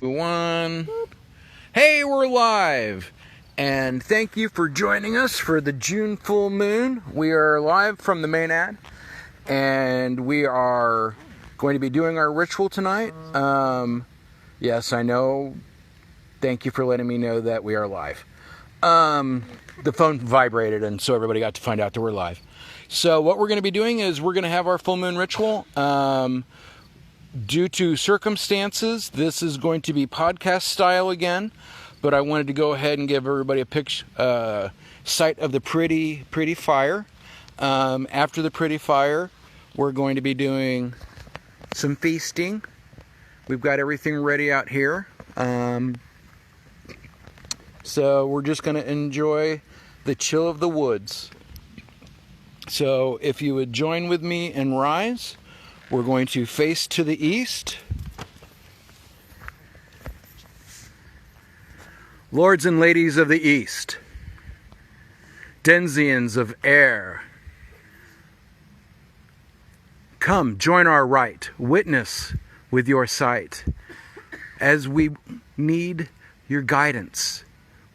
One. Hey, we're live! And thank you for joining us for the June full moon. We are live from the main ad, and we are going to be doing our ritual tonight. Yes, I know. Thank you for letting me know that we are live. The phone vibrated, and so everybody got to find out that we're live. So what we're going to be doing is we're going to have our full moon ritual. Due to circumstances, this is going to be podcast style again, but I wanted to go ahead and give everybody a sight of the pretty fire. After the pretty fire, we're going to be doing some feasting. We've got everything ready out here. So we're just going to enjoy the chill of the woods. So if you would join with me and rise, we're going to face to the east. Lords and ladies of the east, denizens of air, come, join our rite, witness with your sight, as we need your guidance.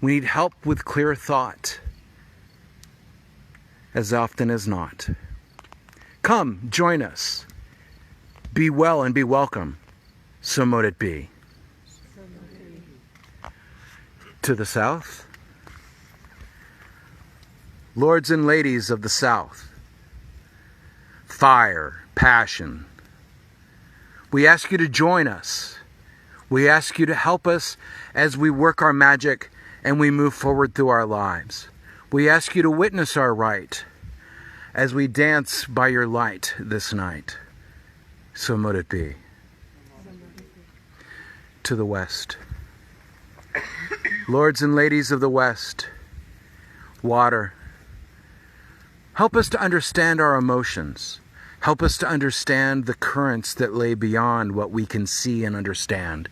We need help with clear thought, as often as not. Come, join us. Be well and be welcome. So mote it be. To the south, lords and ladies of the south, fire, passion. We ask you to join us. We ask you to help us as we work our magic and we move forward through our lives. We ask you to witness our rite as we dance by your light this night. So mote it be. To the west. Lords and ladies of the west, water. Help us to understand our emotions. Help us to understand the currents that lay beyond what we can see and understand.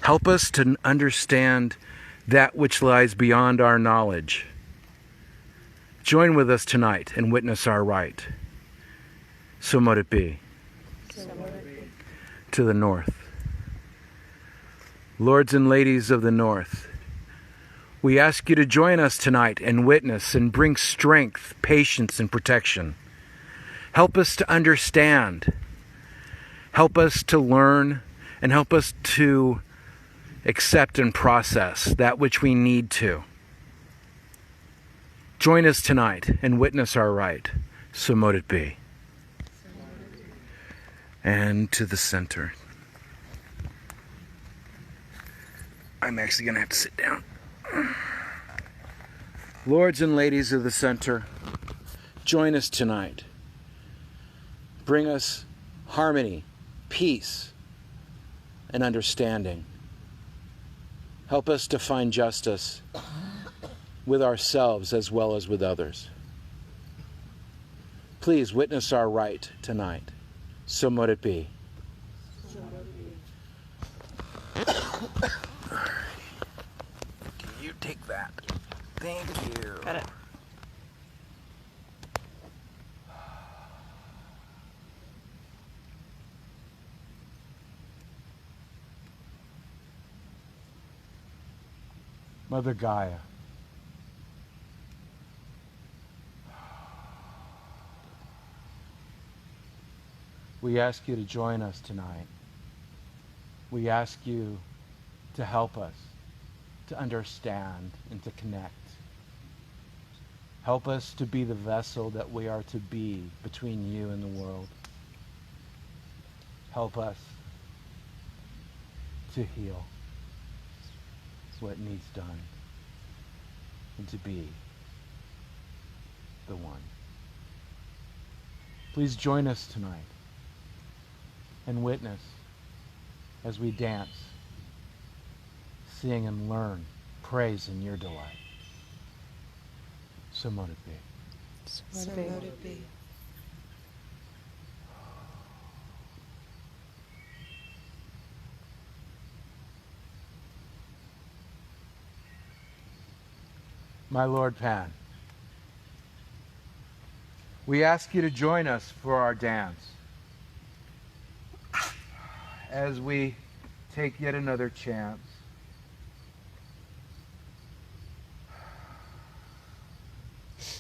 Help us to understand that which lies beyond our knowledge. Join with us tonight and witness our rite. So mote it be. To the north. Lords and ladies of the north, we ask you to join us tonight and witness and bring strength, patience, and protection. Help us to understand. Help us to learn, and help us to accept and process that which we need to. Join us tonight and witness our rite. So mote it be. And to the center. I'm actually going to have to sit down. Lords and ladies of the center, join us tonight. Bring us harmony, peace, and understanding. Help us to find justice with ourselves as well as with others. Please witness our rite tonight. So mote it be. Can you take that? Thank you. Got it. Mother Gaia, we ask you to join us tonight. We ask you to help us to understand and to connect. Help us to be the vessel that we are to be between you and the world. Help us to heal what needs done and to be the one. Please join us tonight and witness as we dance, sing, and learn praise in your delight. So mote it be. So mote it be. My Lord Pan, we ask you to join us for our dance. As we take yet another chance.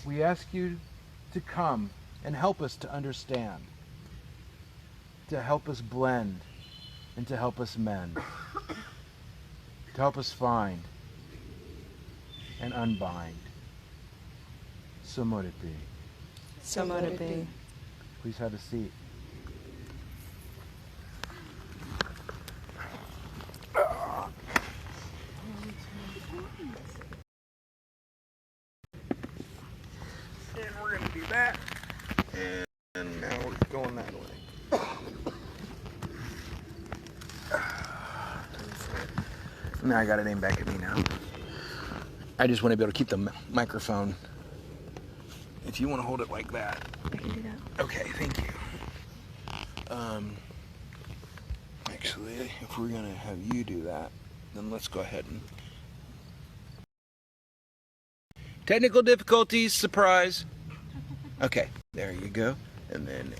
We ask you to come and help us to understand, to help us blend, and to help us mend, to help us find and unbind. So mote it be. So mote it be. Please have a seat. And we're going to do that. And now we're going that way. Now I got it aimed back at me now. I just want to be able to keep the microphone. If you want to hold it like that. I can do that. Okay, thank you. Actually, if we're going to have you do that, then let's go ahead and... Technical difficulties, surprise. Okay, there you go. And then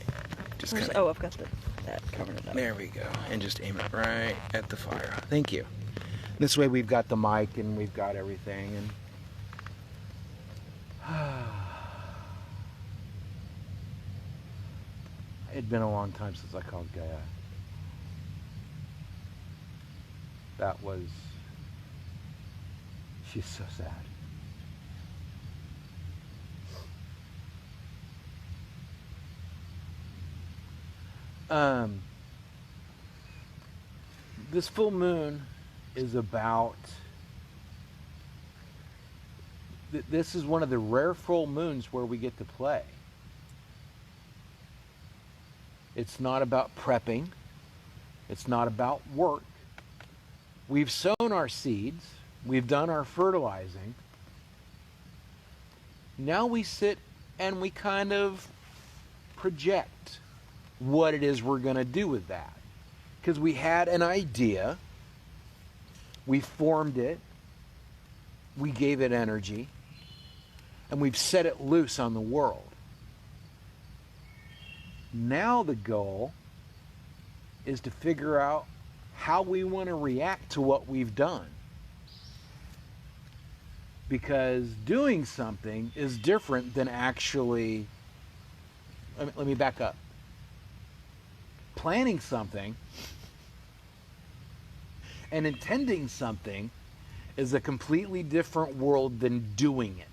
just kind of... Oh, I've got that covered up. There we go. And just aim it right at the fire. Thank you. This way we've got the mic and we've got everything. And it'd been a long time since I called Gaia. That was... She's so sad. This full moon is about... This is one of the rare full moons where we get to play. It's not about prepping. It's not about work. We've sown our seeds. We've done our fertilizing. Now we sit and we kind of project what it is we're going to do with that. Because we had an idea. We formed it. We gave it energy. And we've set it loose on the world. Now the goal is to figure out how we want to react to what we've done. Because doing something is different than actually... Let me back up. Planning something and intending something is a completely different world than doing it.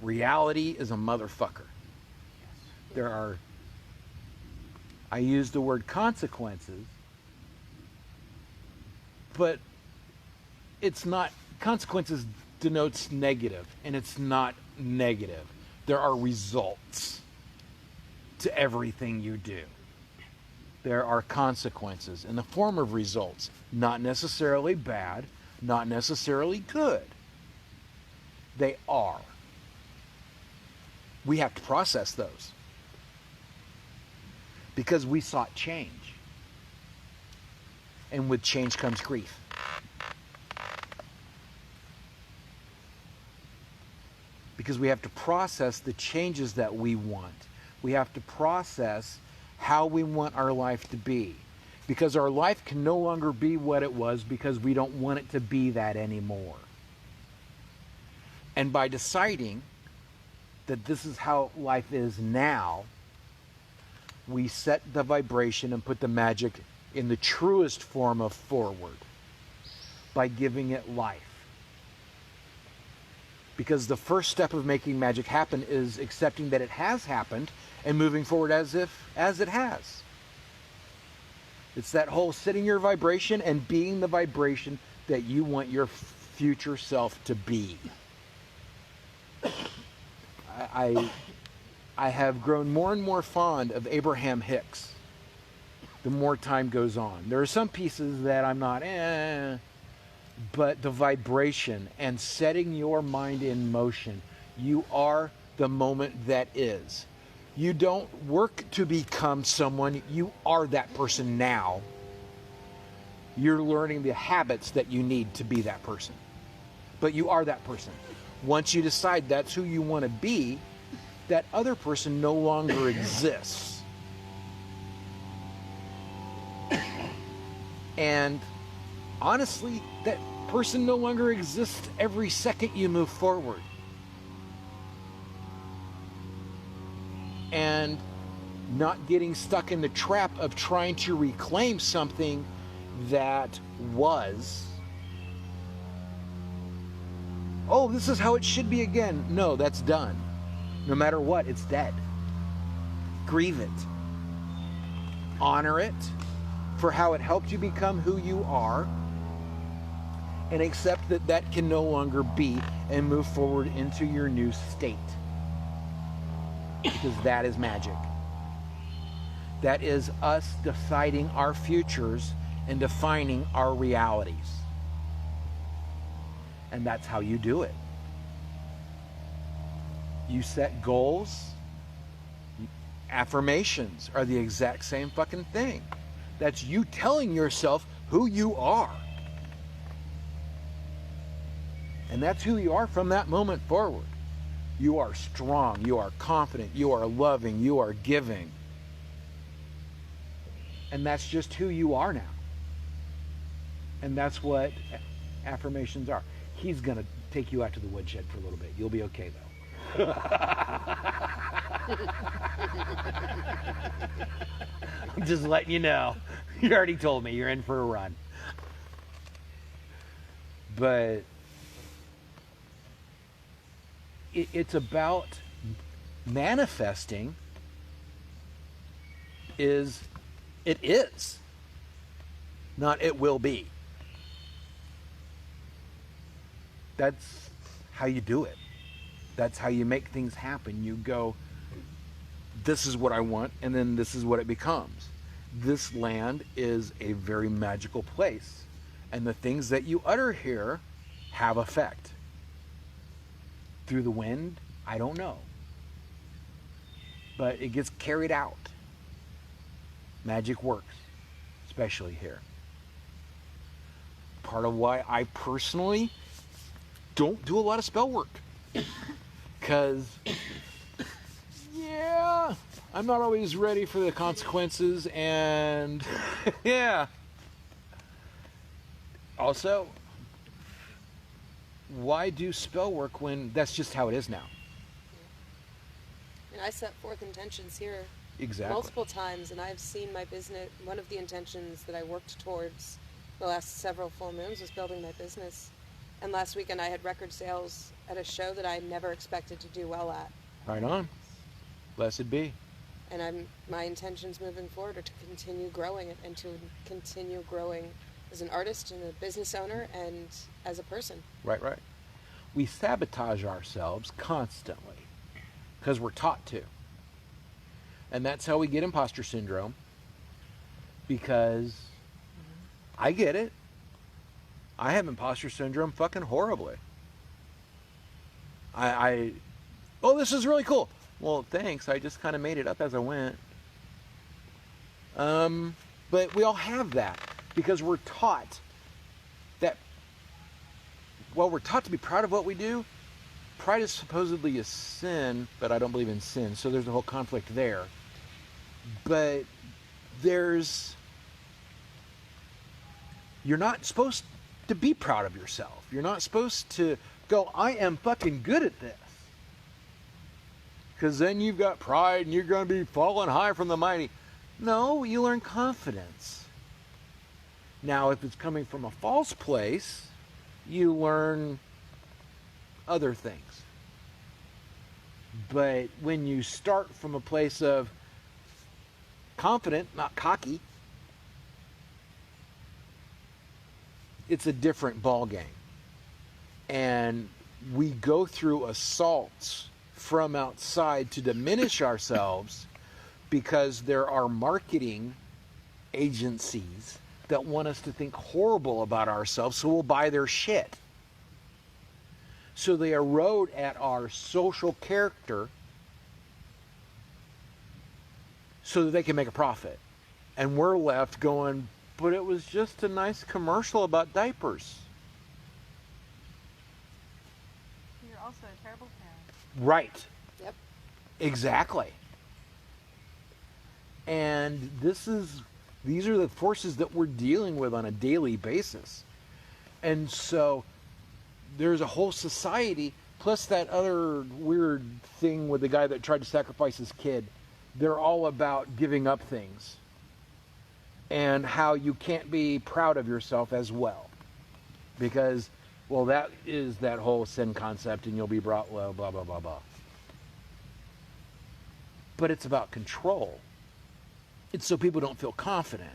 Reality is a motherfucker. There are, I use the word consequences, but it's not, consequences denotes negative, and it's not negative. There are results to everything you do. There are consequences in the form of results, not necessarily bad, not necessarily good. They are. We have to process those because we sought change. And with change comes grief. Because we have to process the changes that we want. We have to process how we want our life to be. Because our life can no longer be what it was because we don't want it to be that anymore. And by deciding that this is how life is now, we set the vibration and put the magic in the truest form of forward by giving it life. Because the first step of making magic happen is accepting that it has happened and moving forward as it has. It's that whole setting your vibration and being the vibration that you want your future self to be. I have grown more and more fond of Abraham Hicks the more time goes on. There are some pieces that I'm not, but the vibration and setting your mind in motion, you are the moment that is. You don't work to become someone, you are that person now. You're learning the habits that you need to be that person. But you are that person. Once you decide that's who you want to be, that other person no longer exists. And honestly, that person no longer exists every second you move forward. And not getting stuck in the trap of trying to reclaim something that was, oh, this is how it should be again. No, that's done. No matter what, it's dead. Grieve it. Honor it for how it helped you become who you are, and accept that that can no longer be, and move forward into your new state. Because that is magic. That is us deciding our futures and defining our realities. And that's how you do it. You set goals. Affirmations are the exact same fucking thing. That's you telling yourself who you are. And that's who you are from that moment forward. You are strong, you are confident, you are loving, you are giving. And that's just who you are now. And that's what affirmations are. He's going to take you out to the woodshed for a little bit. You'll be okay, though. I'm just letting you know. You already told me you're in for a run. But it's about manifesting. It is, not it will be. That's how you do it. That's how you make things happen. You go, this is what I want, and then this is what it becomes. This land is a very magical place, and the things that you utter here have effect. Through the wind, I don't know. But it gets carried out. Magic works, especially here. Part of why I personally don't do a lot of spell work. Because, yeah, I'm not always ready for the consequences, and yeah. Also, why do spell work when that's just how it is now? And I set forth intentions here Exactly. multiple times, and I've seen my business. One of the intentions that I worked towards the last several full moons was building my business. And last weekend I had record sales at a show that I never expected to do well at. Right on. Blessed be. And my intentions moving forward are to continue growing it, and to continue growing as an artist and a business owner and as a person. Right. We sabotage ourselves constantly because we're taught to. And that's how we get imposter syndrome, because I get it. I have imposter syndrome fucking horribly. Oh, this is really cool. Well, thanks. I just kind of made it up as I went. But we all have that because we're taught that, well, we're taught to be proud of what we do. Pride is supposedly a sin, but I don't believe in sin. So there's a whole conflict there. But you're not supposed to be proud of yourself. You're not supposed to go, I am fucking good at this. Because then you've got pride and you're going to be falling high from the mighty. No, you learn confidence. Now, if it's coming from a false place, you learn other things. But when you start from a place of confident, not cocky, it's a different ball game. And we go through assaults from outside to diminish ourselves because there are marketing agencies that want us to think horrible about ourselves, so we'll buy their shit. So they erode at our social character so that they can make a profit. And we're left going, but it was just a nice commercial about diapers. You're also a terrible parent. Right. Yep. Exactly. And this is These are the forces that we're dealing with on a daily basis. And so there's a whole society, plus that other weird thing with the guy that tried to sacrifice his kid. They're all about giving up things and how you can't be proud of yourself as well. Because, well, that is that whole sin concept and you'll be brought low, blah, blah, blah, blah. But it's about control. It's so people don't feel confident.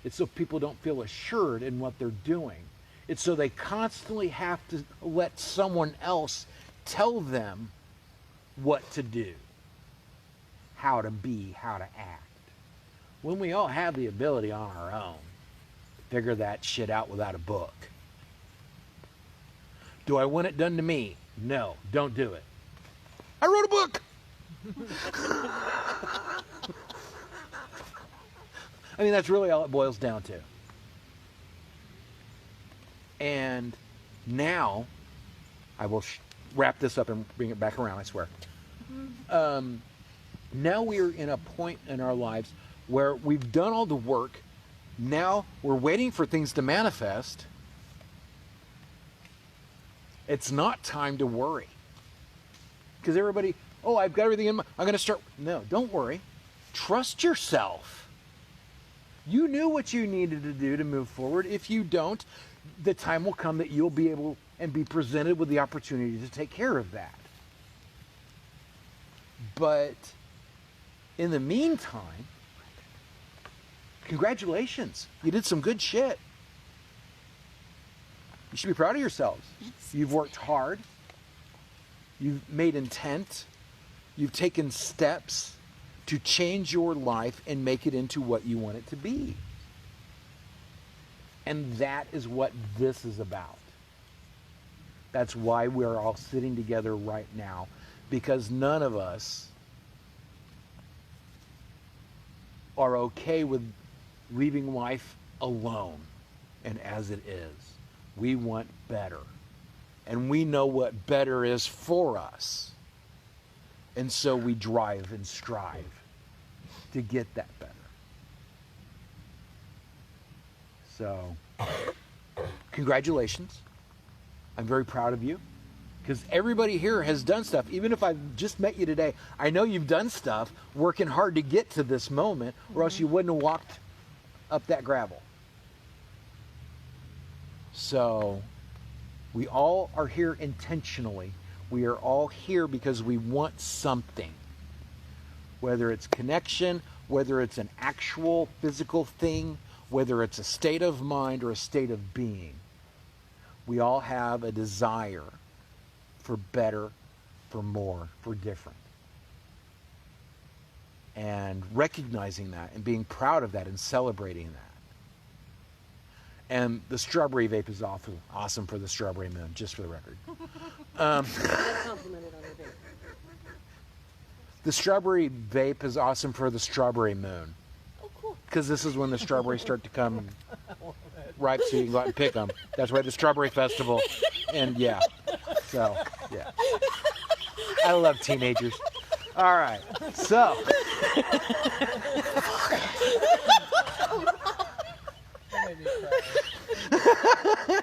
It's so people don't feel assured in what they're doing. It's so they constantly have to let someone else tell them what to do, how to be, how to act. When we all have the ability on our own to figure that shit out without a book. Do I want it done to me? No, don't do it. I wrote a book! I mean, that's really all it boils down to. And now, I will wrap this up and bring it back around, I swear. Now we are in a point in our lives where we've done all the work. Now we're waiting for things to manifest. It's not time to worry. Because everybody, oh, I've got everything in my, I'm going to start. No, don't worry. Trust yourself. You knew what you needed to do to move forward. If you don't, the time will come that you'll be able and be presented with the opportunity to take care of that. But in the meantime, congratulations. You did some good shit. You should be proud of yourselves. You've worked hard. You've made intent. You've taken steps to change your life and make it into what you want it to be. And that is what this is about. That's why we're all sitting together right now, because none of us are okay with leaving life alone and as it is. We want better. And we know what better is for us. And so we drive and strive to get that better. So, congratulations. I'm very proud of you. Because everybody here has done stuff. Even if I've just met you today, I know you've done stuff working hard to get to this moment, or else you wouldn't have walked up that gravel. So, we all are here intentionally. We are all here because we want something. Whether it's connection, whether it's an actual physical thing, whether it's a state of mind or a state of being. We all have a desire for better, for more, for different. And recognizing that and being proud of that and celebrating that. And the strawberry vape is awesome for the strawberry moon, just for the record. Complimented on her vape. The strawberry vape is awesome for the strawberry moon. Oh, cool. Because this is when the strawberries start to come ripe so you can go out and pick them. That's why the strawberry festival. And yeah. So, yeah. I love teenagers. All right. So.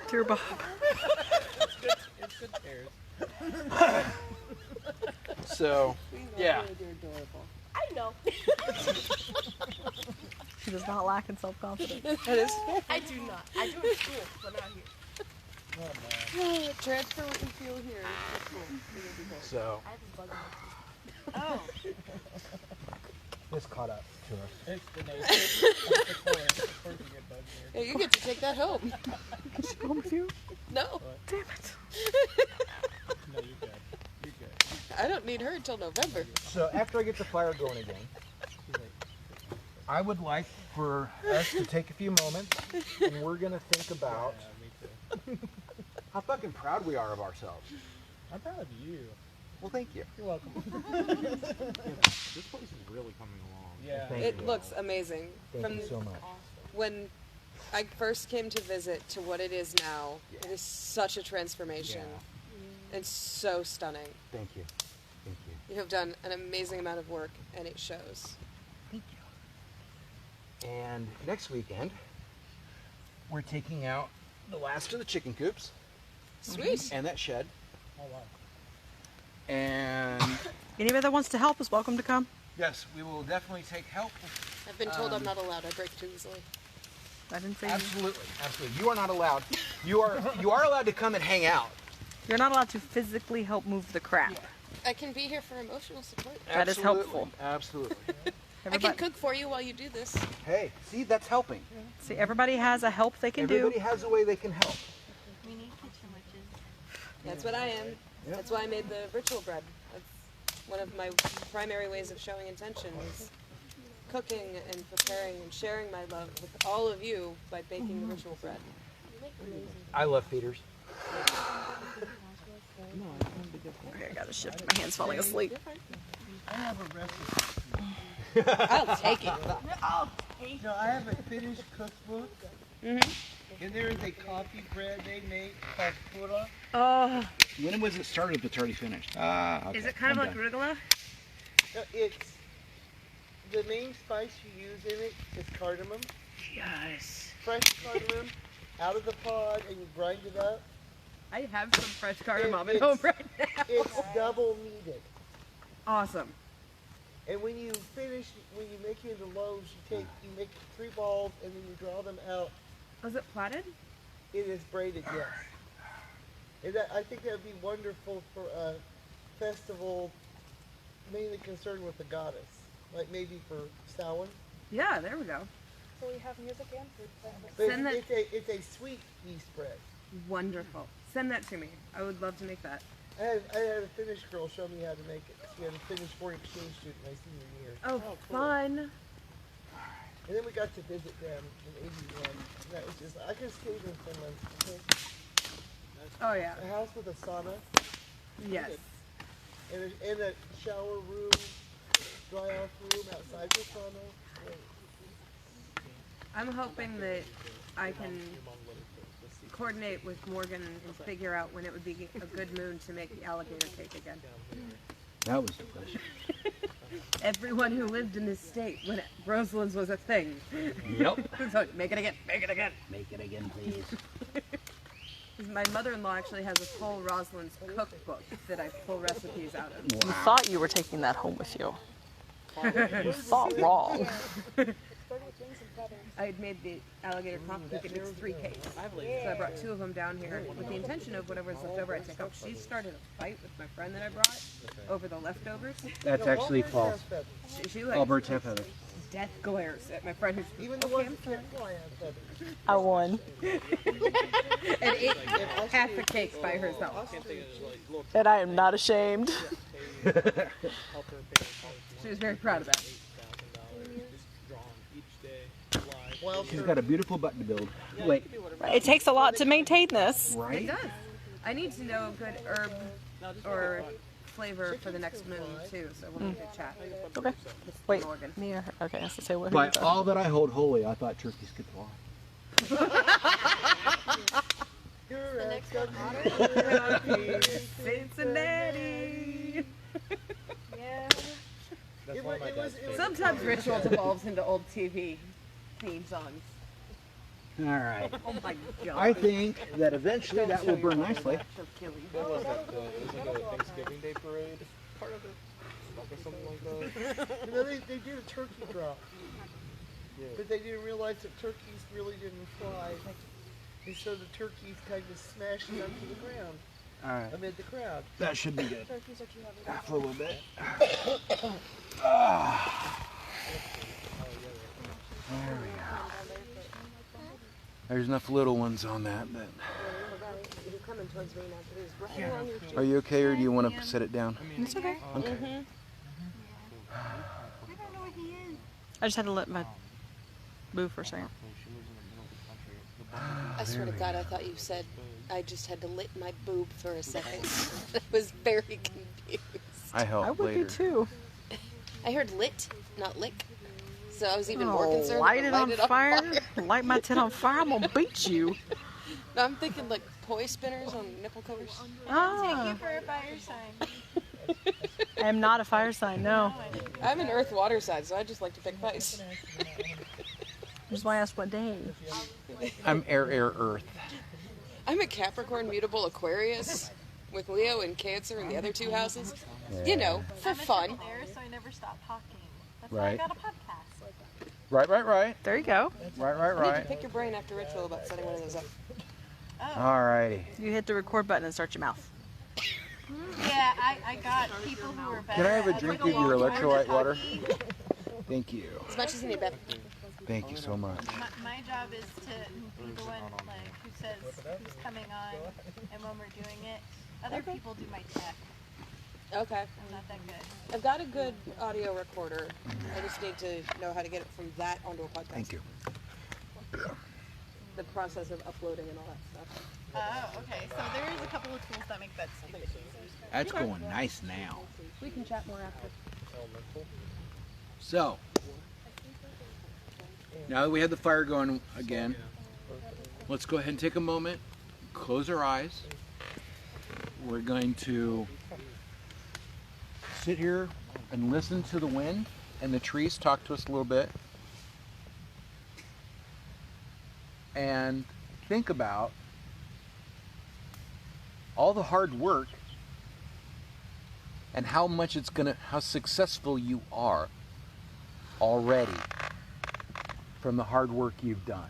Dear Bob. It's good tears. So, yeah. You're adorable. I know. She does not lack in self-confidence. That is I do not. I do in school, but not here. transfer what you feel here. That's cool. You're gonna be great. So. I have this bug in my teeth. Oh. This caught up to us. It's the nature. Before you get bugs here. Yeah, you get to take that home. Go with you? No, Damn it. No, you're good. You're good. I don't need her until November. So after I get the fire going again, I would like for us to take a few moments and we're going to think about Yeah, me too. how fucking proud we are of ourselves. I'm proud of you. Well, thank you. You're welcome. This place is really coming along. Yeah. Thank It you. looks amazing. Thank From you so much. when I first came to visit to what it is now, Yeah. it is such a transformation. It's so stunning. Thank you. Thank you. You have done an amazing amount of work, and it shows. Thank you. And next weekend, we're taking out the last of the chicken coops Sweet. and that shed. Oh, wow. And Anybody that wants to help is welcome to come. yes, we will definitely take help. I've been told I'm not allowed. I break too easily. I didn't say Absolutely, absolutely. You are not allowed. You are allowed to come and hang out. you're not allowed to physically help move the crap. I can be here for emotional support. That is Absolutely, helpful. Absolutely. I can Everybody, cook for you while you do this. Hey, see, that's helping. see, everybody has a help they can Everybody do. has a way they can help. We need kitchen witches. That's what I am. Yeah. That's why I made the ritual bread. That's one of my primary ways of showing intention is cooking and preparing and sharing my love with all of you by baking the ritual bread. I love feeders. Okay, I gotta shift. My hand's falling asleep. I have a recipe. I'll take it. No, I have a finished cookbook. And there is a coffee bread they make called pura. Oh, When was it started if it's already finished? Ah, okay. is it kind of I'm like done. arugula? It's the main spice you use in it is cardamom, Yes. fresh cardamom, out of the pod, and you grind it up. I have some fresh cardamom at It's- home right now. It's double kneaded. Awesome. And when you finish, when you make it into loaves, you make 3 balls and then you draw them out. Was it platted? It is braided, yes. And that, I think that would be wonderful for a festival mainly concerned with the goddess. Like maybe for Samhain. Yeah, there we go. So we have music and food. But Send that- it's a sweet yeast bread. Wonderful. Send that to me. I would love to make that. I had a Finnish girl show me how to make it. She had a Finnish foreign exchange student my senior year. Oh, cool. fun. And then we got to visit them in '81. And that was just, I could stay in Finland. Oh, yeah. A house with a sauna Yes. and a shower room, dry off room outside the sauna. Great. I'm hoping that I can coordinate with Morgan and figure out when it would be a good moon to make the alligator cake again. That was delicious. Everyone who lived in this state when Roseland's was a thing. Yep. So make it again, make it again. Make it again, please. My mother-in-law actually has a whole Rosalind's cookbook that I pull recipes out of. You thought you were taking that home with you. You thought wrong. I had made the alligator coffee cake. It makes 3 cakes. So I brought 2 of them down here with the intention of whatever's left over I'd take home. She started a fight with my friend that I brought over the leftovers. That's actually false. She like Albert's have feathers. death glares at my friend who's Even the ones that can't fly have feathers. I won. and ate half the cake by herself. And I am not ashamed. She was very proud of that. She's got a beautiful button to build. Wait, It takes a lot to maintain this. It right? does. I need to know a good herb or flavor for the next moon too, so we'll need to chat. Okay. Wait, Morgan. me or her? Okay, I have to say what. By all that I hold holy, I thought turkeys could fly. You're a Cincinnati. Yeah. That's one of my dad's favorites. Sometimes ritual devolves into old TV theme songs. All right. Oh my god. I think that eventually that will burn nicely. What was that? It was like a Thanksgiving Day parade. Part of it. Or something like that. You know, they did a turkey drop. But they didn't realize that turkeys really didn't fly. And so the turkeys kind of smashed it onto the ground All right. amid the crowd. That should be good. Turkeys that you have. For a little bit. There we go. There's enough little ones on that, but You're coming towards me now, but it's right along your cheek. are you okay, or do you want to sit it down? It's okay. Okay. I just had to let my move for a second. I swear to God, I thought you said I just had to lit my boob for a second. I was very confused. I help I would later. be too. I heard lit, not lick. So I was even more concerned. Light to it on light fire. Light my tit on fire. I'm gonna beat you. No, I'm thinking like poi spinners on nipple covers. Ah, For a fire sign. I am not a fire sign. No. I'm an earth water side, so I just like to pick fights. Just why I asked what day. I'm air, earth. I'm a Capricorn mutable Aquarius with Leo and Cancer in the other two houses. You know, for fun. I'm a triple air, so I never stop talking. That's Right. why I got a podcast. Right. There you go. I need to Right. pick your brain after ritual about setting one of those up. Alrighty. You hit the record button and start your mouth. Yeah, I got people who are better. Can I have a at, drink like, of your long electrolyte water? talking. Thank you. As much as you need, Beth. Thank you so much. My job is to be the one like who says who's coming on and when we're doing it. Other people do my tech. Okay. I'm not that good. I've got a good audio recorder. I just need to know how to get it from that onto a podcast. Thank you. The process of uploading and all that stuff. Oh, okay. So there is a couple of tools that make that stupid easy. That's going nice now. We can chat more after. So, now that we have the fire going again, let's go ahead and take a moment, close our eyes. We're going to sit here and listen to the wind and the trees talk to us a little bit. And think about all the hard work and how successful you are already from the hard work you've done.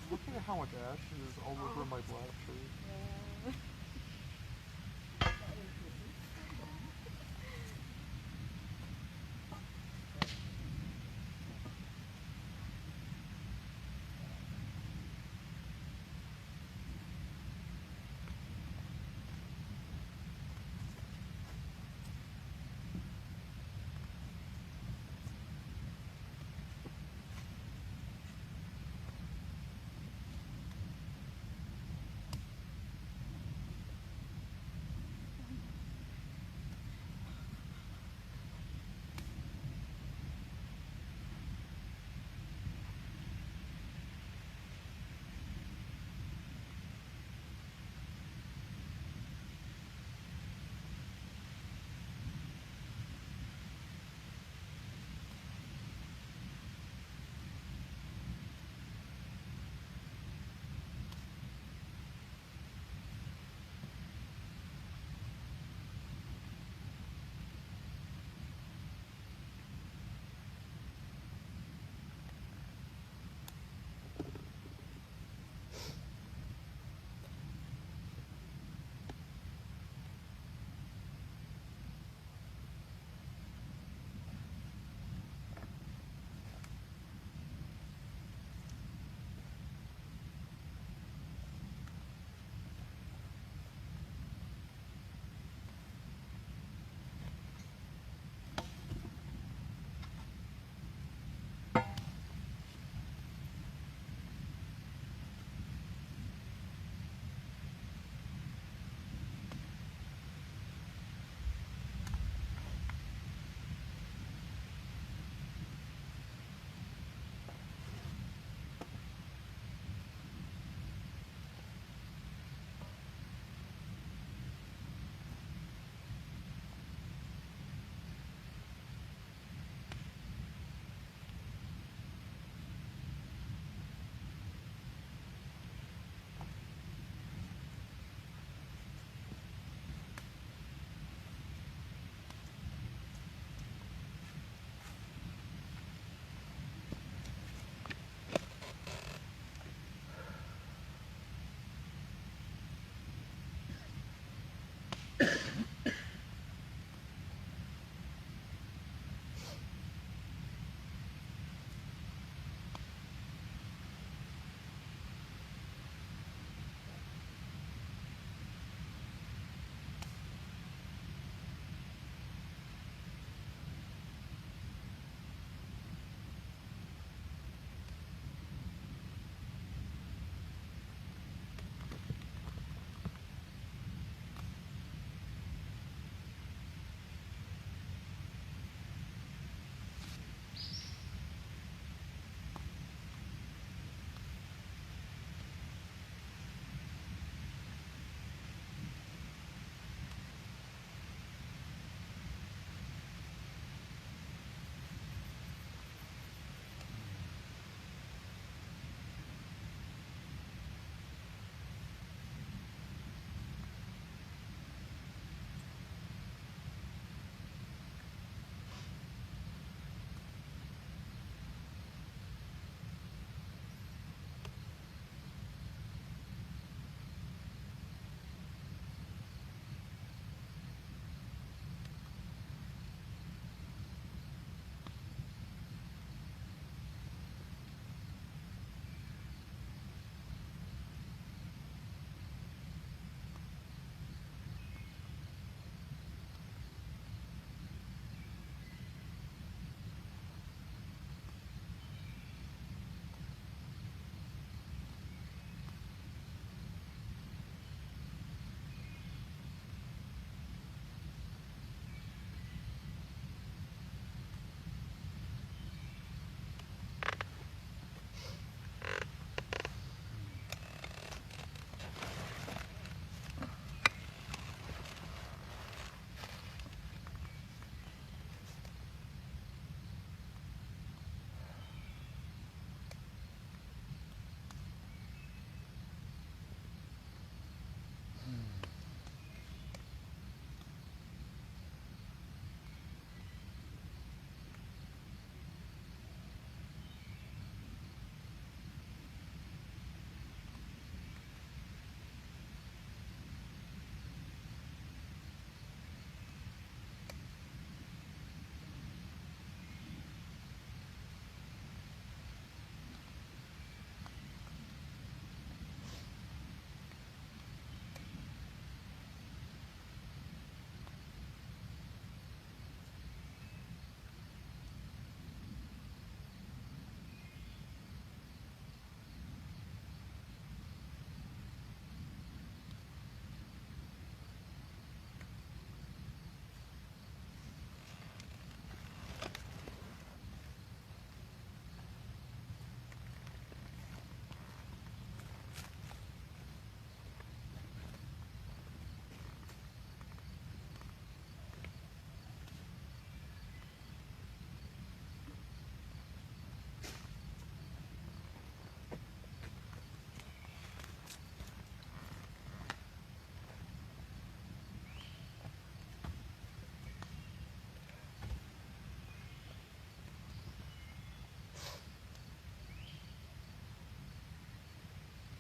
Look at how much ash is all over my black shirt.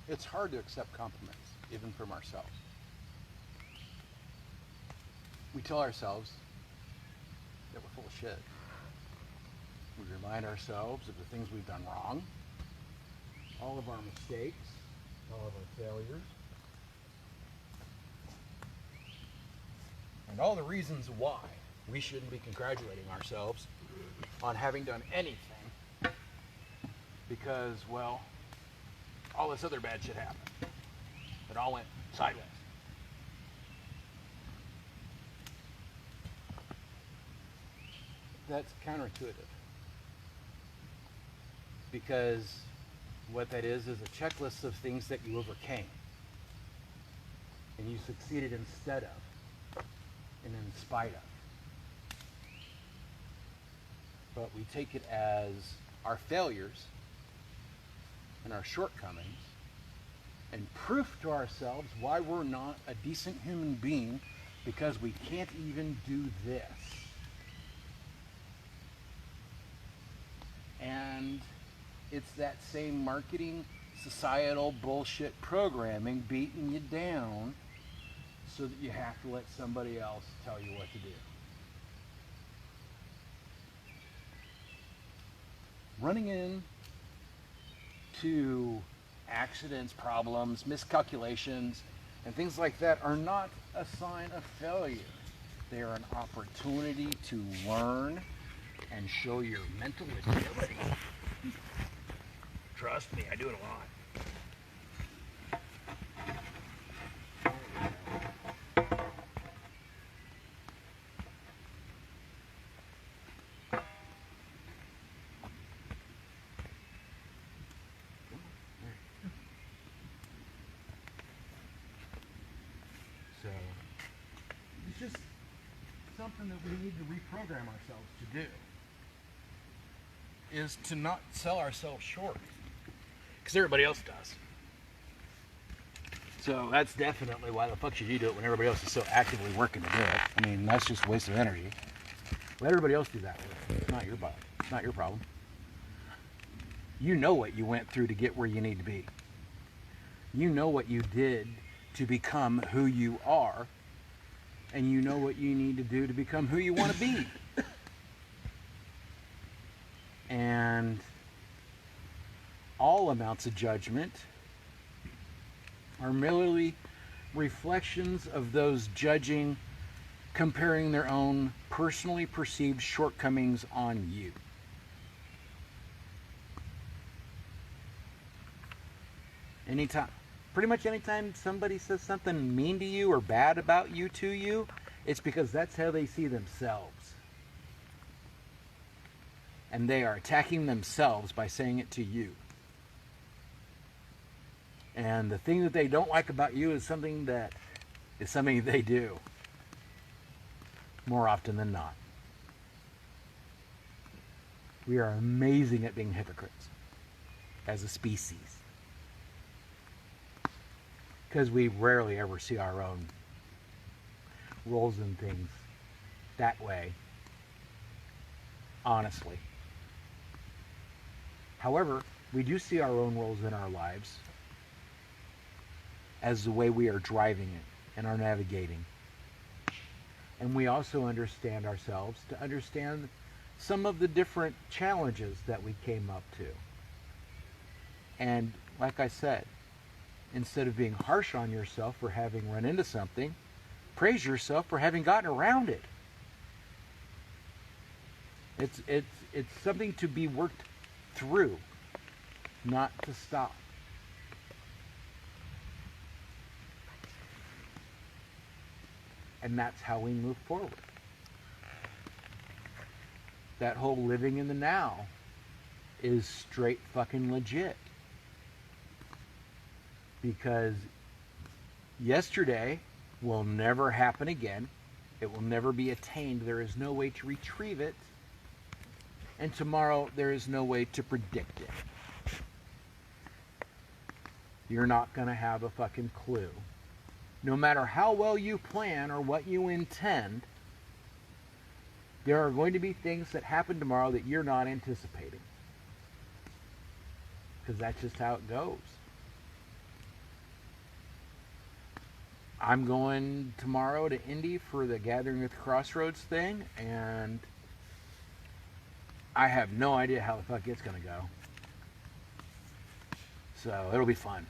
It's hard to accept compliments, even from ourselves. We tell ourselves that we're full of shit. We remind ourselves of the things we've done wrong, all of our mistakes, all of our failures, and all the reasons why we shouldn't be congratulating ourselves on having done anything because, well, all this other bad shit happened. It all went sideways. That's counterintuitive. Because what that is a checklist of things that you overcame. And you succeeded instead of, and in spite of. But we take it as our failures and our shortcomings and proof to ourselves why we're not a decent human being because we can't even do this. And it's that same marketing, societal bullshit programming beating you down so that you have to let somebody else tell you what to do. Running into accidents, problems, miscalculations, and things like that are not a sign of failure. They are an opportunity to learn and show your mental agility. Trust me, I do it a lot. So, it's just something that we need to reprogram ourselves to do. Is to not sell ourselves short. Because everybody else does. So that's definitely why the fuck should you do it when everybody else is so actively working to do it. I mean, that's just a waste of energy. Let everybody else do that work. It's not your problem. It's not your problem. You know what you went through to get where you need to be. You know what you did to become who you are. And you know what you need to do to become who you want to be. And all amounts of judgment are merely reflections of those judging, comparing their own personally perceived shortcomings on you. Pretty much anytime somebody says something mean to you or bad about you to you, it's because that's how they see themselves. And they are attacking themselves by saying it to you. And the thing that they don't like about you is something they do. More often than not. We are amazing at being hypocrites. As a species. Because we rarely ever see our own roles in things that way. Honestly. However, we do see our own roles in our lives as the way we are driving it and are navigating. And we also understand ourselves to understand some of the different challenges that we came up to. And like I said, instead of being harsh on yourself for having run into something, praise yourself for having gotten around it. It's something to be worked through, not to stop. And that's how we move forward. That whole living in the now is straight fucking legit. Because yesterday will never happen again. It will never be attained. There is no way to retrieve it. And tomorrow, there is no way to predict it. You're not going to have a fucking clue. No matter how well you plan or what you intend, there are going to be things that happen tomorrow that you're not anticipating. Because that's just how it goes. I'm going tomorrow to Indy for the Gathering at the Crossroads thing, and I have no idea how the fuck it's going to go. So it'll be fun.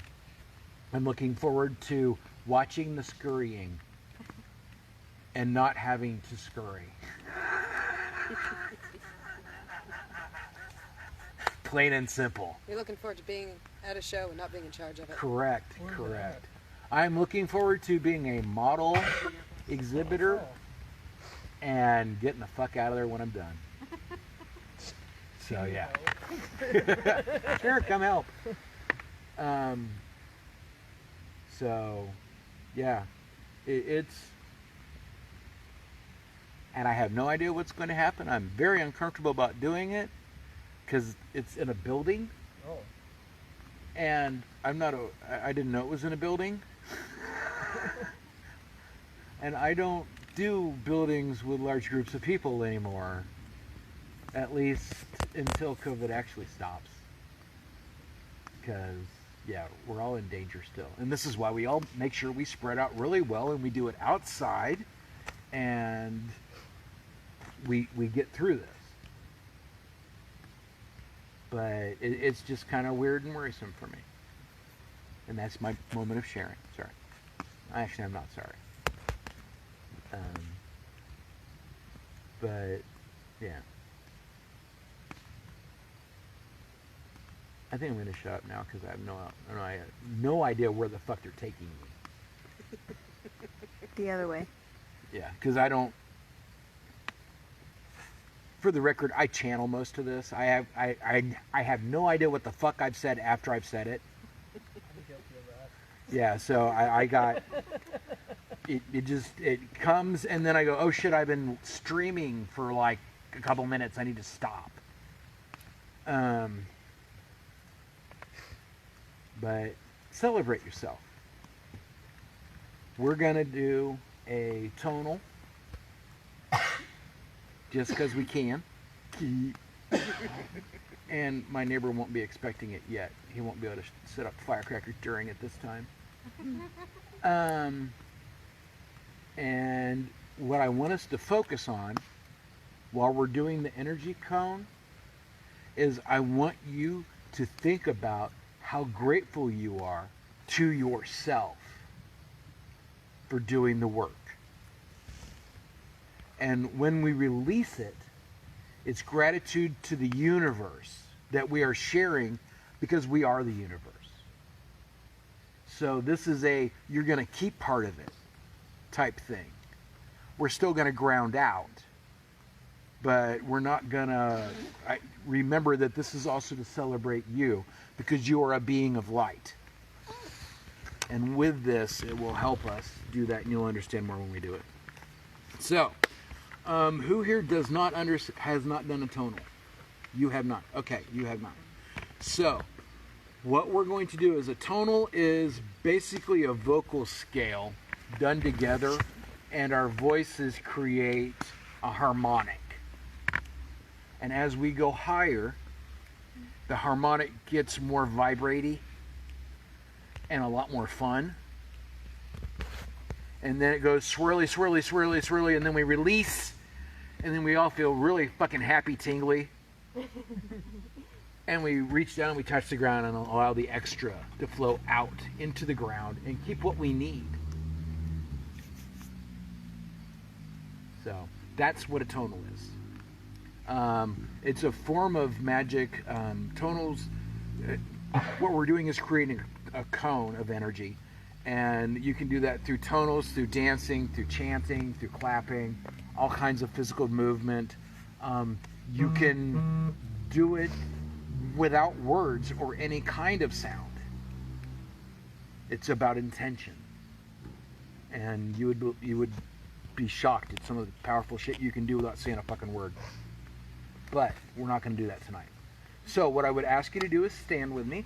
I'm looking forward to watching the scurrying and not having to scurry. Plain and simple. You're looking forward to being at a show and not being in charge of it. Correct. I'm looking forward to being a model exhibitor and getting the fuck out of there when I'm done. So yeah. Sure, come help. So yeah, it's, and I have no idea what's going to happen. I'm very uncomfortable about doing it because it's in a building. Oh. And I didn't know it was in a building. And I don't do buildings with large groups of people anymore. At least until COVID actually stops. Because, yeah, we're all in danger still. And this is why we all make sure we spread out really well and we do it outside. And we get through this. But it's just kind of weird and worrisome for me. And that's my moment of sharing. Sorry. Actually, I'm not sorry. But, yeah. I think I'm going to shut up now because I have no idea where the fuck they're taking me. The other way. Yeah, because I don't... For the record, I channel most of this. I have no idea what the fuck I've said after I've said it. Yeah, so I got it comes and then I go, oh shit, I've been streaming for like a couple minutes. I need to stop. But celebrate yourself. We're gonna do a tonal. Just because we can. And my neighbor won't be expecting it yet. He won't be able to set up firecrackers during it this time. And what I want us to focus on while we're doing the energy cone is I want you to think about how grateful you are to yourself for doing the work. And when we release it, it's gratitude to the universe that we are sharing because we are the universe. So this is you're going to keep part of it type thing. We're still going to ground out, but we're not going to... Remember that this is also to celebrate you because you are a being of light. And with this, it will help us do that, and you'll understand more when we do it. So... who here has not done a tonal? You have not. Okay, you have not. So, what we're going to do is a tonal is basically a vocal scale done together, and our voices create a harmonic. And as we go higher, the harmonic gets more vibraty and a lot more fun. And then it goes swirly, swirly, swirly, swirly, and then we release. And then we all feel really fucking happy, tingly. And we reach down and we touch the ground and allow the extra to flow out into the ground and keep what we need. So that's what a tonal is. It's a form of magic. Tonals, what we're doing is creating a cone of energy. And you can do that through tonals, through dancing, through chanting, through clapping, all kinds of physical movement. You can do it without words or any kind of sound. It's about intention. And you would be shocked at some of the powerful shit you can do without saying a fucking word. But we're not going to do that tonight. So what I would ask you to do is stand with me.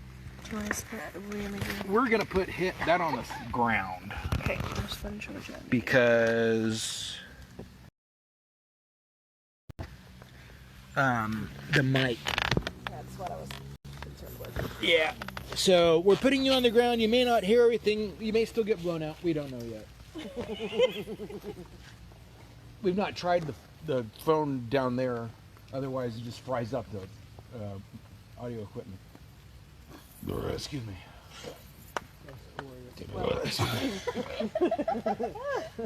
We're going to put that on the ground. Okay, I'm just going to show you. Because the mic. That's what I was concerned with. Yeah. So we're putting you on the ground. You may not hear everything. You may still get blown out. We don't know yet. We've not tried the phone down there. Otherwise, it just fries up the audio equipment. Excuse me.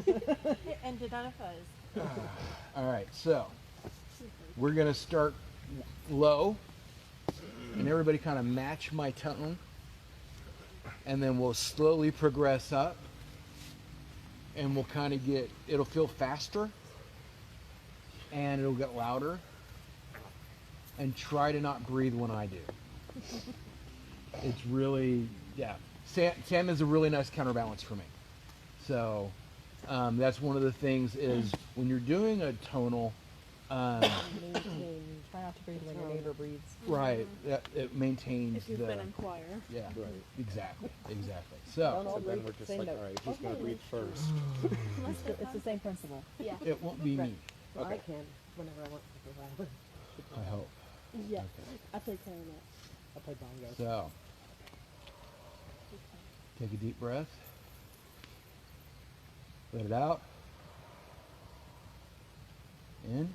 It ended on a fuzz. All right, so we're going to start low, and everybody kind of match my tone, and then we'll slowly progress up, and we'll kind of it'll feel faster, and it'll get louder, and try to not breathe when I do. It's really, yeah. Sam is a really nice counterbalance for me. So that's one of the things is when you're doing a tonal, Try not to breathe when your neighbor breathes. right, it maintains If you've the, been in choir. yeah, Right. exactly. Don't So all So then breathe we're the just same like, note. alright, who's gonna breathe first? It's the same principle. Yeah. it won't be me, Okay. I can whenever I want to play violin. I hope. Yeah. Okay. I play clarinet. I play bongo. So take a deep breath. Let it out. In.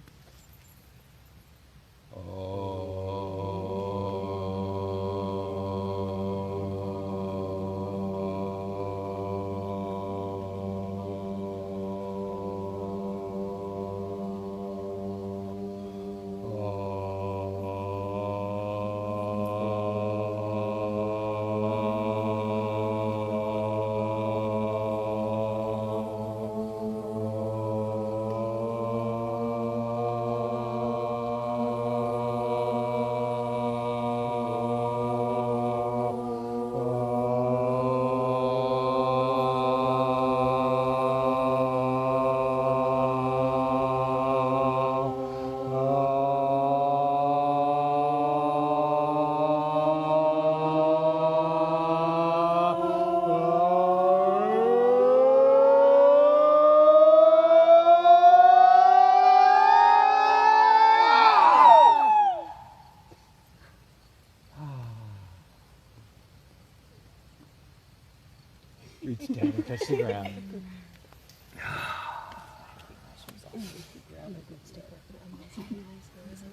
Reach down and touch the ground.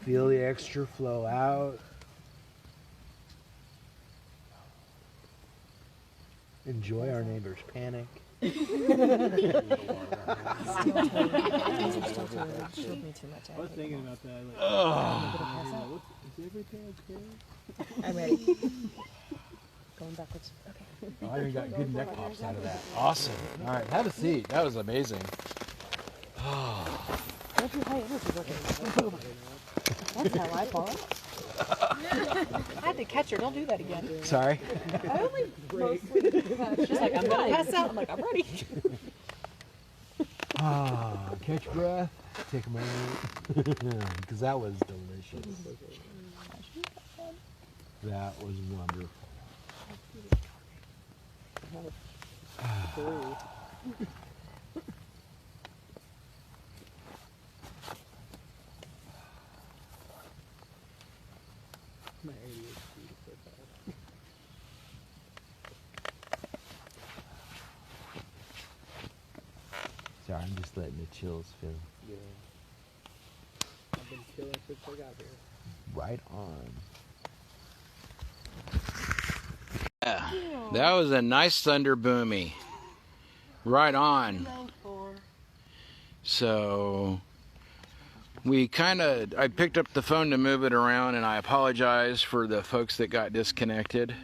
Feel the extra flow out. Enjoy our neighbor's panic. Showed me too much. I was thinking about that. Like, is everything okay? I'm ready. Going backwards. Okay. Oh, I even got good neck pops out of that. Awesome. All right, have a seat. That was amazing. Don't do high energy working. That's how I fall out. I had to catch her. Don't do that again. Sorry. I only mostly. She's like, I'm gonna pass out. I'm like, I'm ready. Catch breath. Take a moment. Because that was delicious. That was wonderful. My ADHD is so bad. Sorry, I'm just letting the chills feel. Yeah. I've been chilling since I got here. Right on. Yeah, that was a nice thunder boomy. Right on. So I picked up the phone to move it around, and I apologize for the folks that got disconnected.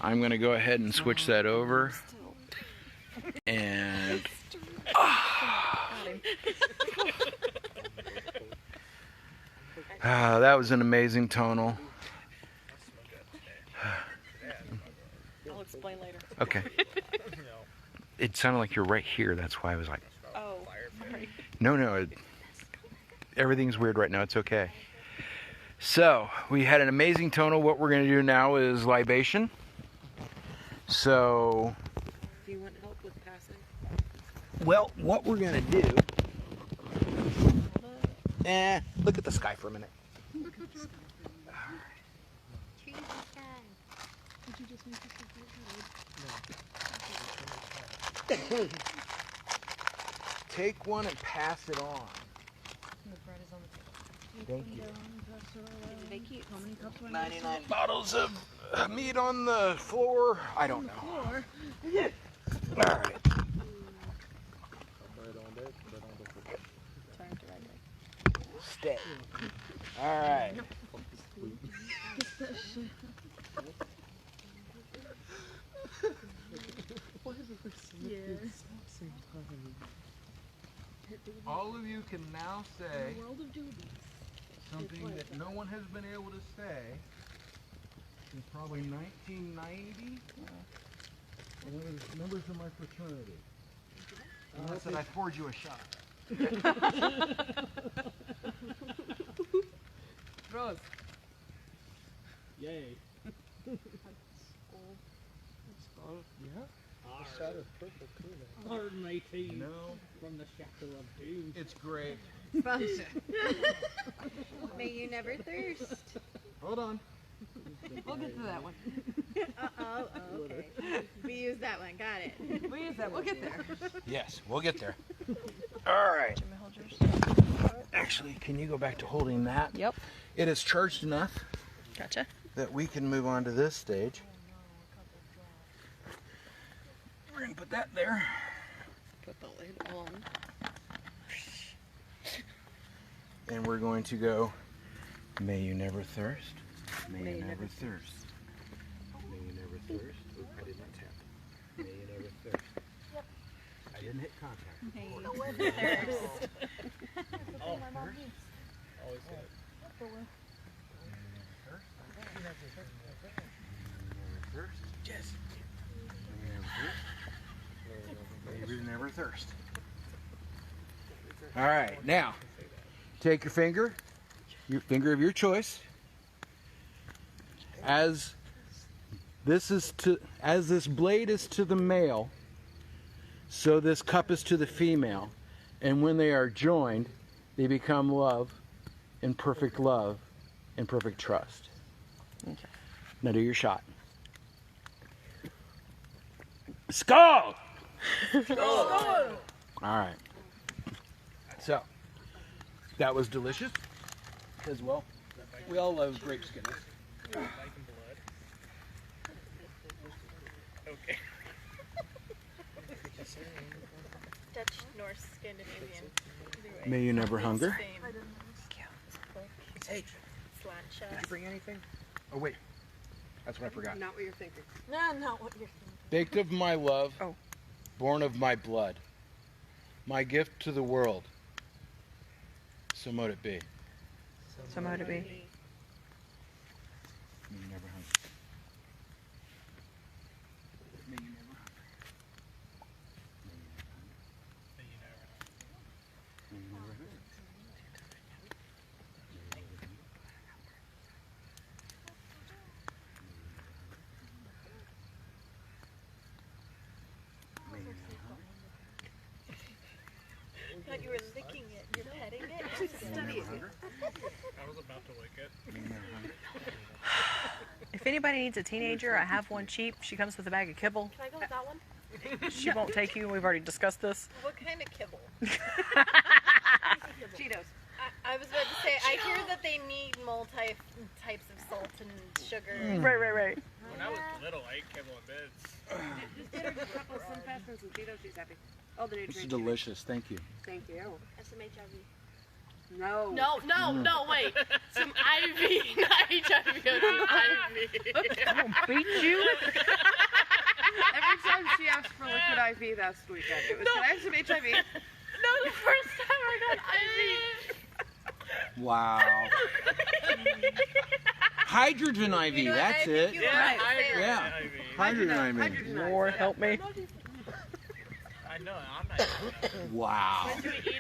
I'm going to go ahead and switch that over. And that was an amazing tonal. I'll explain later. Okay. It sounded like you're right here. That's why I was like, Oh, sorry. no. Everything's weird right now. It's okay. So, we had an amazing tonal. What we're going to do now is libation. So, Do you want help with passing? well, what we're going to do... look at the sky for a minute. Take one and pass it on. The bread is on the table. Thank you. They keep how many cups were 99 bottles of meat on the floor. I don't know. All right. Stay. All right. All of you can now say something that no one has been able to say since probably 1990. One of the members of my fraternity. Unless that I poured you a shot. Rose. Yay. A shot of purple Kool-Aid. Pardon my tea No, from the shadow of doom. it's great. May you never thirst. Hold on. We'll get to that one. Okay. We use that one. Got it. We'll use that. We'll get there. Yes, we'll get there. All right. Actually, can you go back to holding that? Yep. It is charged enough Gotcha. that we can move on to this stage. We're going to put that there. Put the lid on. And we're going to go, may you never thirst. May you never thirst. May you never thirst. Oop, I did not tap. May you never thirst. I didn't hit contact. May you never thirst. Oh, always good. Thirst? Yes. May you never thirst. All right, now take your finger of your choice. As this blade is to the male, so this cup is to the female, and when they are joined, they become love and perfect trust. Okay. Now do your shot. Skull! All right. So, that was delicious as well. We all love grape skinners. Okay. Dutch, Norse, Scandinavian. May you never hunger. Spain. It's H. Slancha. Did you bring anything? Oh wait, that's what I forgot. Not what you're thinking. No, not what you're thinking. Baked of my love, Oh. born of my blood, my gift to the world. So mote it be. So might it be. May you never hunger. May you never hunger. May you never hunger. May you never hunger. May you never hunger. I thought you were licking it. You're petting it. May you never hunger. I was about to lick it. May you never hunger. If anybody needs a teenager, I have one cheap. She comes with a bag of kibble. Can I go with that one? She won't take you. We've already discussed this. What kind of kibble? Cheetos. I was about to say, I hear that they need multi types of salt and sugar. Right. When I was little, I ate kibble in beds. Just get her a couple of Sunfast and some Cheetos. She's happy. Oh, the This is delicious. Thank you. Thank you. Some HIV. No. No, wait. Some IV, not HIV, IV. I will beat you. Every time she asks for liquid IV last weekend, it was, can I have some HIV? No, the first time I got IV. Wow. Hydrogen IV, that's it. Yeah, Yeah. Hydrogen IV. Lord help me. I know, I'm not eating it. Wow.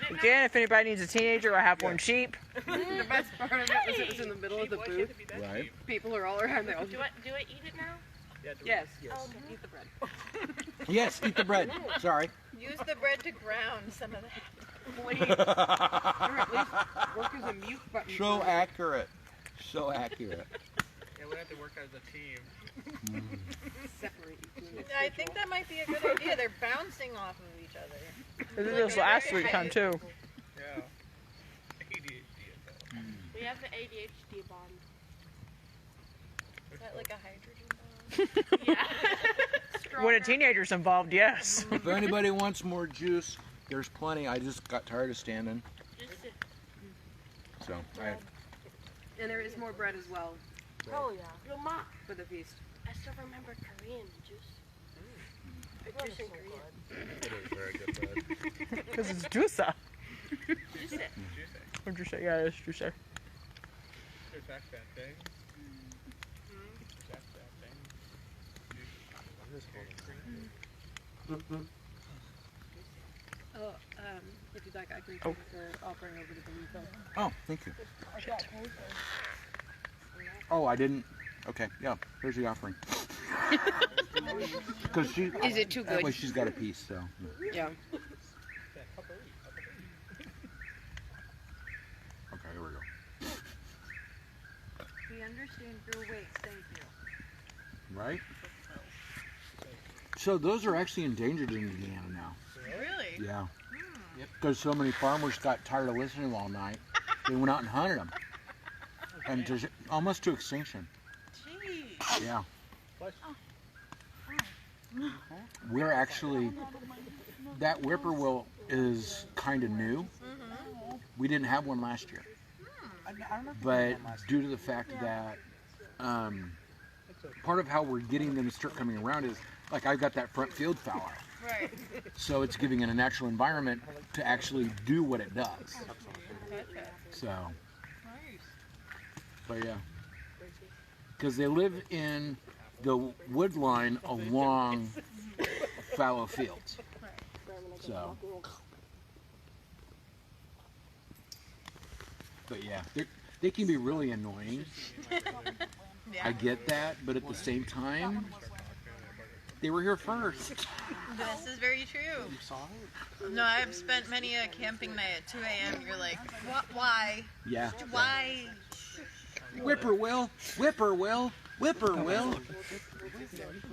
Again, if anybody needs a teenager, I have one cheap. The best part of it was it was in the middle of the booth. Right. People are all around there. Do I eat it now? Yes. Oh, Eat the bread. Yes, eat the bread. Sorry. use the bread to ground some of that. Please. Or at least work as a mute button. So accurate. So accurate. Yeah, we have to work as a team. Separate between the I think that might be a good idea. They're bouncing off of each other. They did this last weekend too. Yeah. ADHD. We have the ADHD bond. Is that like a hydrogen bomb? Yeah. When a teenager's involved, yes. If anybody wants more juice, there's plenty. I just got tired of standing. So, And there is more bread as well Oh yeah. Yo, Ma, for the feast. I still remember Korean juice. Juice in Korean. It is very good bread. Because it's juicer. Juice it. What'd you say? Yeah, it's juicer. There's that thing. That's that thing. Oh, if you'd like, I can take the offering over to the refill. oh, thank you. Oh, I didn't. Okay, yeah. Here's the offering. Because she. Is it too That good? way she's got a piece. So. Yeah. Okay, here we go. We understand your weight, thank you. Right. So those are actually endangered in Indiana now. Really? Yeah. Because so many farmers got tired of listening all night, they went out and hunted them, and there's almost to extinction. Jeez. Yeah. We're actually, that whippoorwill is kind of new. We didn't have one last year, but due to the fact that part of how we're getting them to start coming around is, like, I've got that front field fallow. Right. So it's giving it a natural environment to actually do what it does. So, but yeah, because they live in the wood line along fallow fields. So, but yeah, they can be really annoying. I get that, but at the same time, they were here first. This is very true. No, I've spent many a camping night at 2 a.m. You're like, what? Why? Yeah. Why? Whippoorwill, whippoorwill, whippoorwill.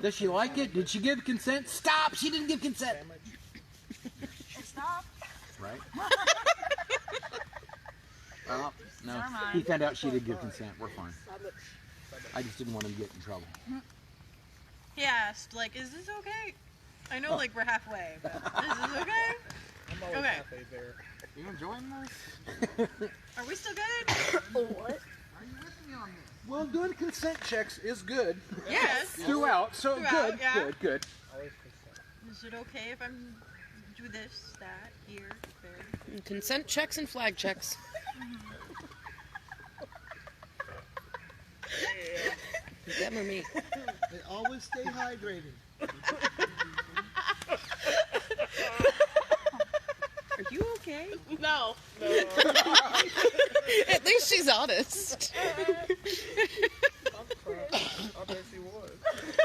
Does she like it? Did she give consent? Stop! She didn't give consent. Stop. Right? Oh, no. He found out she did give consent. We're fine. I just didn't want him to get in trouble. He asked, like, is this okay? I know, like, we're halfway, but is this okay? I'm always Okay. halfway there. You enjoying this? Are we still good? What? Well, doing consent checks is good. Yes. Throughout, so Throughout, good, yeah. good, good. Always consent. Is it okay if I'm do this, that, here, there? Consent checks and flag checks. Them or me? And always stay hydrated. Are you okay? No. At least she's honest. I'm crying. I bet she was.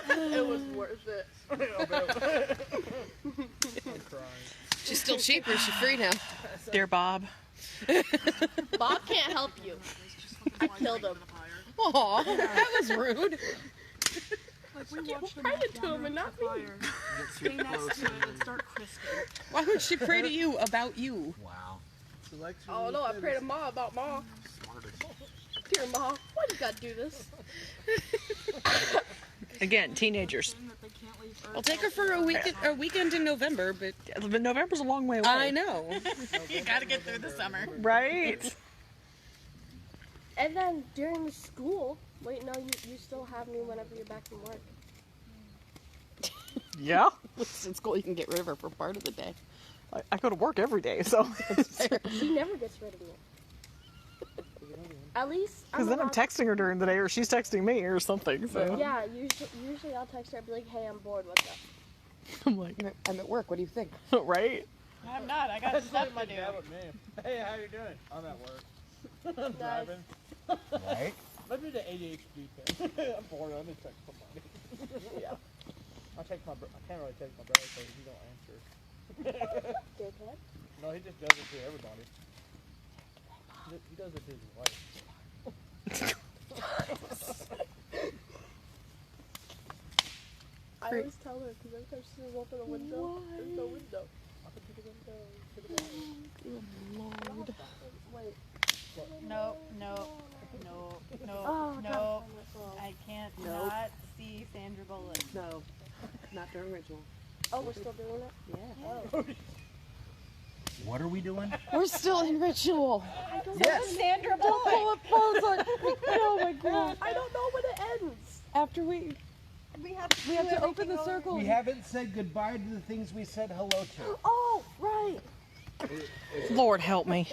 It was worth it. I bet. I'm crying. She's still cheap or she's free now. Dear Bob. Bob can't help you. I killed him. Aw, that was rude. You tried to him and not me. Why would she pray to you about you? Wow. Selection Oh no, I prayed to Ma about Ma. Dear Ma, why you gotta do this? Again, teenagers. I'll take her for a weekend in November, but But November's a long way away. I know. You gotta get through the summer. Right? And then during school, wait, no, you still have me whenever you're back from work. Yeah. In school, you can get rid of her for part of the day. I go to work every day, so. She never gets rid of me. At least. Because then I'm allowed- texting her during the day, or she's texting me, or something. So Yeah, usually I'll text her and be like, hey, I'm bored, what's up? I'm like, I'm at work. What do you think? right? I'm not. I got stuff to do. Hey, how you doing? I'm at work. I'm Nice. driving. Right? Let me do the ADHD thing. I'm bored. Let me text somebody. Yeah. I can't really take my brother because he don't answer. Dickhead. No, he just does it to everybody. He does it to his wife. I always tell her because every time she sees open a window, there's no window. Open to the window, to the window. Good lord. Wait. No. Oh, No. God. I can't Nope. not see Sandra Bullock. No, not during ritual. Oh, we're still doing it? Yeah. Oh. What are we doing? We're still in ritual. I don't Yes. know. Sandra Don't Bullock. pull it forward. Oh my god. I don't know when it ends. After we We we have to open the circle. We haven't said goodbye to the things we said hello to. Oh, right. Lord help me.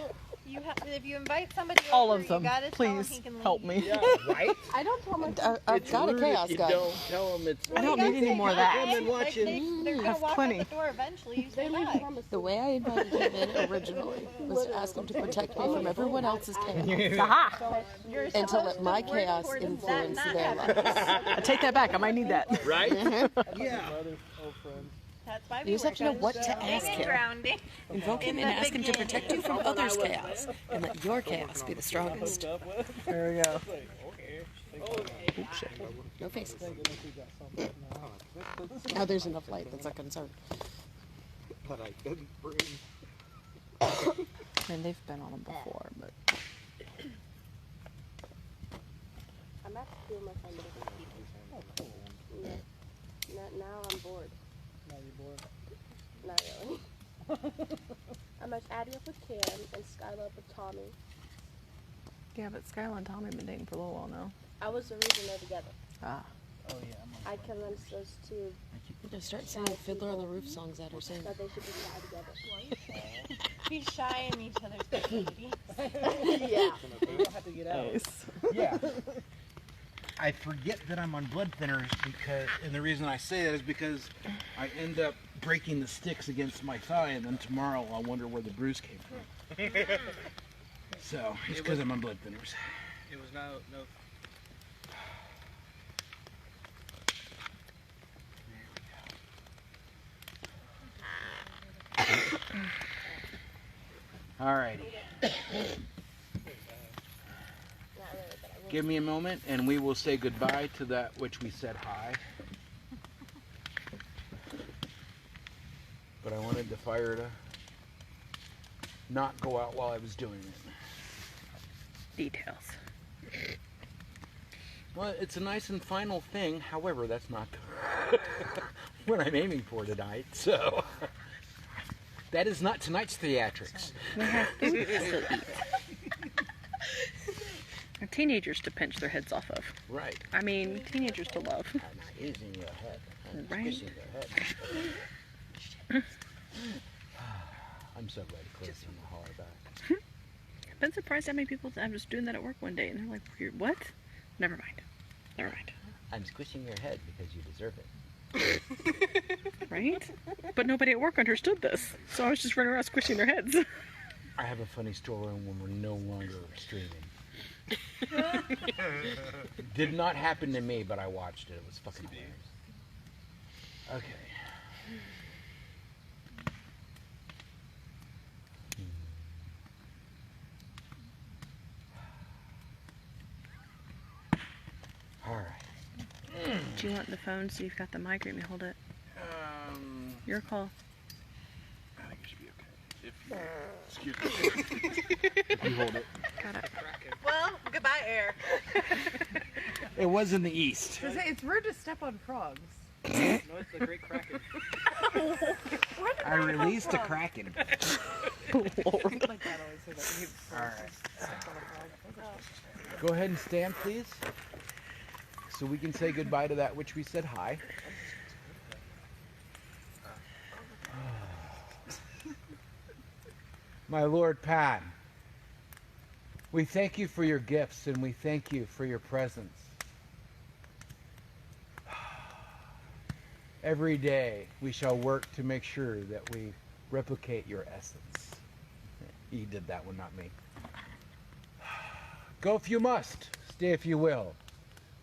You have, if you invite somebody All over, of them. you gotta tell Please him he can help leave. me. Yeah, right? I don't tell my I've got a rude chaos if you gun. don't tell them it's. I don't need any more of that. Come and watch They're I gonna have walk plenty. out the door eventually. You They say leave bye. promises. The way I invited him in originally was to ask him to protect me from everyone else's chaos. Aha! You're And to supposed let my work chaos towards that influence not their happening. lives. I take that back. I might need that. Right? Yeah. Mother's old friend. That's why You we just have work to know on what to grounding ask and him. grounding. Invoke him In and the ask him to protect you from beginning. others' chaos. And let your chaos be the strongest. There we go. Oops, shit. No faces. Now there's enough light. That's a concern. But I didn't bring. And they've been on them before, but I'm at school with my friend. Oh, cool. Yeah. Now I'm bored. Now you're bored. Not really. I'm at Addie up with Cam and Skylar up with Tommy. yeah, but Skylar and Tommy have been dating for a little while now. I was the reason they're together. Ah. Oh, yeah. I convinced those two Just start singing Fiddler on the Roof songs at her soon. that they should be tied together. Be shy in each other's vicinity. Yeah. You don't have to get out. Yeah. I forget that I'm on blood thinners because, and the reason I say that is because I end up breaking the sticks against my thigh, and then tomorrow I'll wonder where the bruise came from. So it's because I'm on blood thinners. It was no. Alrighty. Give me a moment and we will say goodbye to that which we said hi. But I wanted the fire to not go out while I was doing it. Details. Well, it's a nice and final thing. However, that's not what I'm aiming for tonight. So that is not tonight's theatrics. We have food to eat. And teenagers to pinch their heads off of. Right. I mean, teenagers to love. I'm squeezing your head. I'm Right. squeezing your head. I'm so glad Claire's in the holler back. I've been surprised how many people. I was doing that at work one day, and they're like, "You're what?" Never mind. Never mind. I'm squishing your head because you deserve it. Right? But nobody at work understood this, so I was just running around squishing their heads. I have a funny story when we're no longer streaming. Did not happen to me, but I watched it. It was fucking hilarious. Okay. All right. Do you want the phone so you've got the mic, or let me hold it? Your call. I think it should be okay. Excuse me. If you hold it. Got it. Well, goodbye, air. It was in the east. It's rude to step on frogs. No, it's the great kraken. I released a kraken. Lord. Alright. Go ahead and stand, please. So we can say goodbye to that which we said hi. My Lord Pan, we thank you for your gifts and we thank you for your presence. Every day we shall work to make sure that we replicate your essence. He did that one, not me. Go if you must, stay if you will.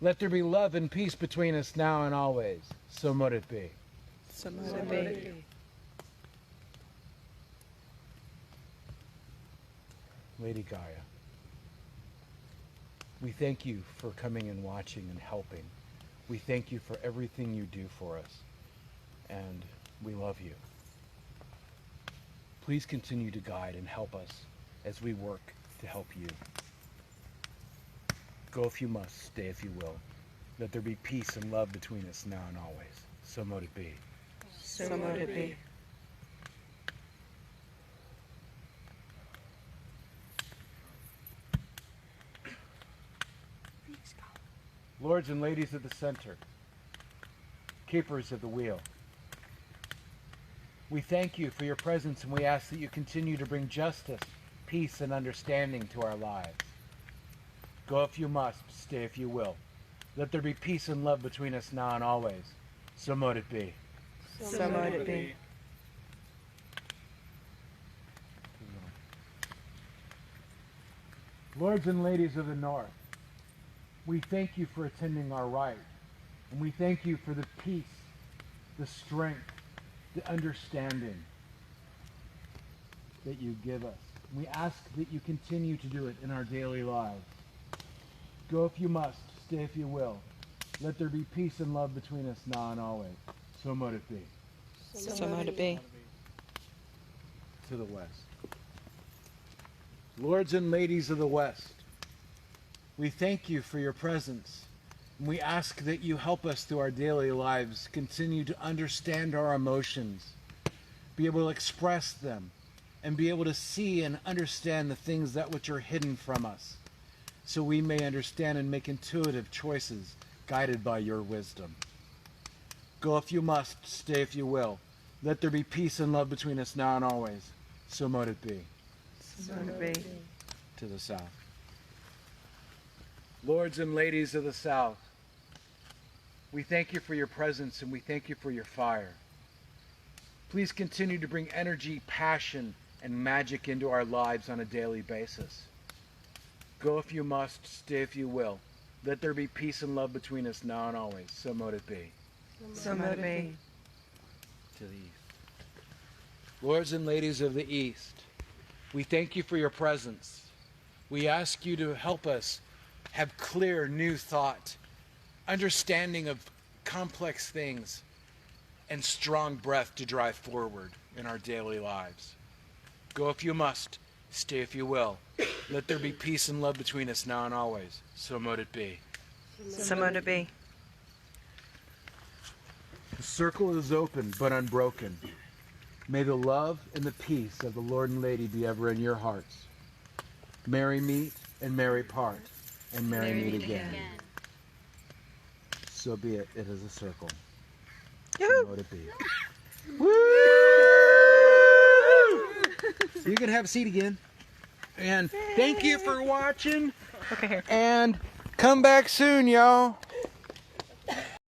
Let there be love and peace between us now and always. So mote it be. So might it be. Lady Gaia, we thank you for coming and watching and helping. We thank you for everything you do for us, and we love you. Please continue to guide and help us as we work to help you. Go if you must, stay if you will. Let there be peace and love between us now and always. So mote it be. So mote it be. Lords and ladies of the center, keepers of the wheel, we thank you for your presence, and we ask that you continue to bring justice, peace, and understanding to our lives. Go if you must, stay if you will. Let there be peace and love between us now and always. So mote it be. So mote it be. Lords and ladies of the North, we thank you for attending our rite, and we thank you for the peace, the strength, the understanding that you give us. We ask that you continue to do it in our daily lives. Go if you must, stay if you will. Let there be peace and love between us now and always. So mote it be. So mote it be. To the west. Lords and ladies of the West, we thank you for your presence, and we ask that you help us through our daily lives continue to understand our emotions, be able to express them, and be able to see and understand the things that which are hidden from us, so we may understand and make intuitive choices guided by your wisdom. Go if you must, stay if you will. Let there be peace and love between us now and always. So mote it be. So mote it be. To the south. Lords and ladies of the South, we thank you for your presence, and we thank you for your fire. Please continue to bring energy, passion, and magic into our lives on a daily basis. Go if you must, stay if you will. Let there be peace and love between us now and always. So mote it be. So mote it be. To the east. Lords and ladies of the East, we thank you for your presence. We ask you to help us have clear, new thought, understanding of complex things, and strong breath to drive forward in our daily lives. Go if you must, stay if you will. Let there be peace and love between us now and always. So mote it be. So mote it be. The circle is open but unbroken. May the love and the peace of the Lord and Lady be ever in your hearts. Merry meet and merry part, and merry meet again. So be it. It is a circle. So mote it be. Woo! You can have a seat again. And thank you for watching. Okay, here. And come back soon, y'all.